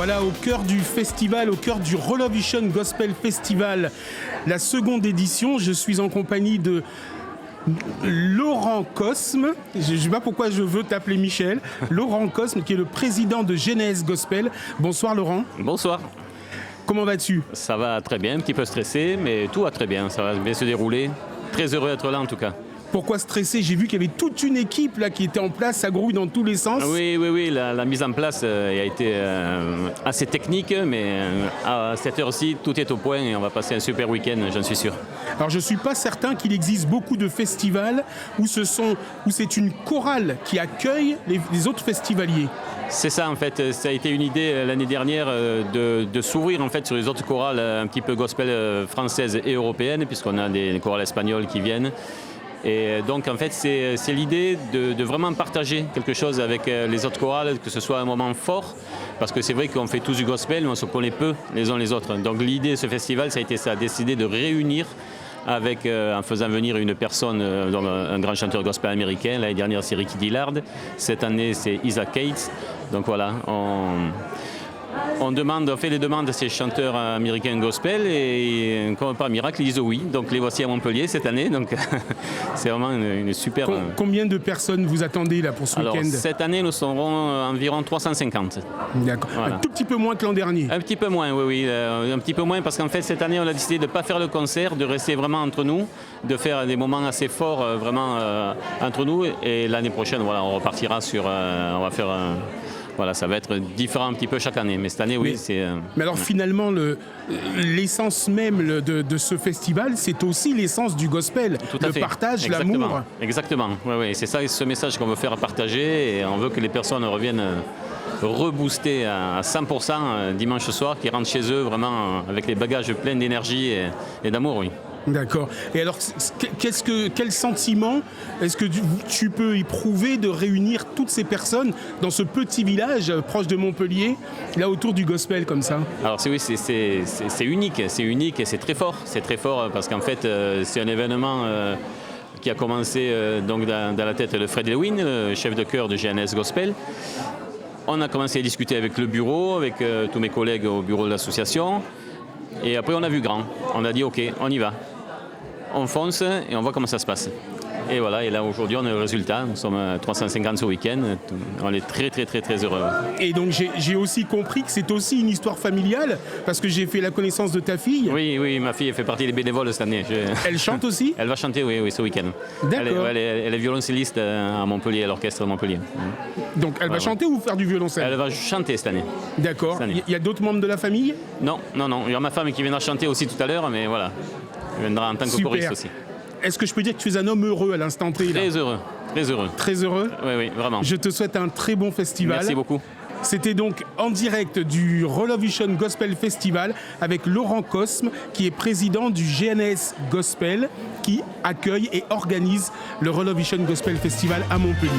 Voilà, au cœur du festival, au cœur du Relovision Gospel Festival, la seconde édition. Je suis en compagnie de Laurent Cosme. Je ne sais pas pourquoi je veux t'appeler Michel. Laurent Cosme, qui est le président de Genèse Gospel. Bonsoir Laurent. Bonsoir. Comment vas-tu ? Ça va très bien, un petit peu stressé, mais tout va très bien, ça va bien se dérouler. Très heureux d'être là en tout cas. Pourquoi stresser ? J'ai vu qu'il y avait toute une équipe là qui était en place, ça grouille dans tous les sens. Oui, la mise en place a été assez technique, mais à cette heure-ci, tout est au point et on va passer un super week-end, j'en suis sûr. Alors je ne suis pas certain qu'il existe beaucoup de festivals où c'est une chorale qui accueille les autres festivaliers. C'est ça en fait, ça a été une idée l'année dernière de s'ouvrir en fait sur les autres chorales un petit peu gospel françaises et européennes, puisqu'on a des chorales espagnoles qui viennent. Et donc en fait c'est l'idée de vraiment partager quelque chose avec les autres chorales, que ce soit un moment fort, parce que c'est vrai qu'on fait tous du gospel, mais on se connaît peu les uns les autres. Donc l'idée de ce festival, ça a été ça, décider de réunir en faisant venir une personne, un grand chanteur gospel américain. L'année dernière c'est Ricky Dillard, cette année c'est Isaac Cates. Donc voilà, on fait des demandes à ces chanteurs américains gospel et comme par miracle ils disent oui. Donc les voici à Montpellier cette année, donc c'est vraiment une super... Combien de personnes vous attendez là pour ce week-end ? Cette année nous serons environ 350. D'accord, voilà. Un tout petit peu moins que l'an dernier. Un petit peu moins, oui, un petit peu moins parce qu'en fait cette année on a décidé de ne pas faire le concert, de rester vraiment entre nous, de faire des moments assez forts vraiment entre nous, et l'année prochaine voilà, on repartira on va faire voilà, ça va être différent un petit peu chaque année, mais cette année, oui, c'est... Mais alors finalement, l'essence même de ce festival, c'est aussi l'essence du gospel, le partage, l'amour. Exactement, oui, c'est ça, ce message qu'on veut faire partager, et on veut que les personnes reviennent rebooster à 100% dimanche soir, qui rentrent chez eux vraiment avec les bagages pleins d'énergie et d'amour, oui. D'accord. Et alors, quel sentiment est-ce que tu peux éprouver de réunir toutes ces personnes dans ce petit village proche de Montpellier, là autour du gospel comme ça ? Alors oui, c'est unique et c'est très fort. C'est très fort parce qu'en fait, c'est un événement qui a commencé donc dans la tête de Fred Lewin, le chef de chœur de GNS Gospel. On a commencé à discuter avec le bureau, avec tous mes collègues au bureau de l'association. Et après, on a vu grand. On a dit, OK, on y va. On fonce et on voit comment ça se passe. Et voilà, et là aujourd'hui on a le résultat, nous sommes à 350 ce week-end, on est très très très très heureux. Et donc j'ai aussi compris que c'est aussi une histoire familiale, parce que j'ai fait la connaissance de ta fille. Oui, ma fille fait partie des bénévoles cette année. Elle chante aussi ? Elle va chanter, oui, ce week-end. D'accord. Elle est violoncelliste à Montpellier, à l'orchestre de Montpellier. Donc elle va chanter ou faire du violoncelle ? Elle va chanter cette année. D'accord. Il y a d'autres membres de la famille ? Non, il y a ma femme qui viendra chanter aussi tout à l'heure, mais voilà, elle viendra en tant que choriste aussi. Est-ce que je peux dire que tu es un homme heureux à l'instant T ? Très heureux. Très heureux ? Oui, vraiment. Je te souhaite un très bon festival. Merci beaucoup. C'était donc en direct du Relovision Gospel Festival avec Laurent Cosme, qui est président du GNS Gospel, qui accueille et organise le Relovision Gospel Festival à Montpellier.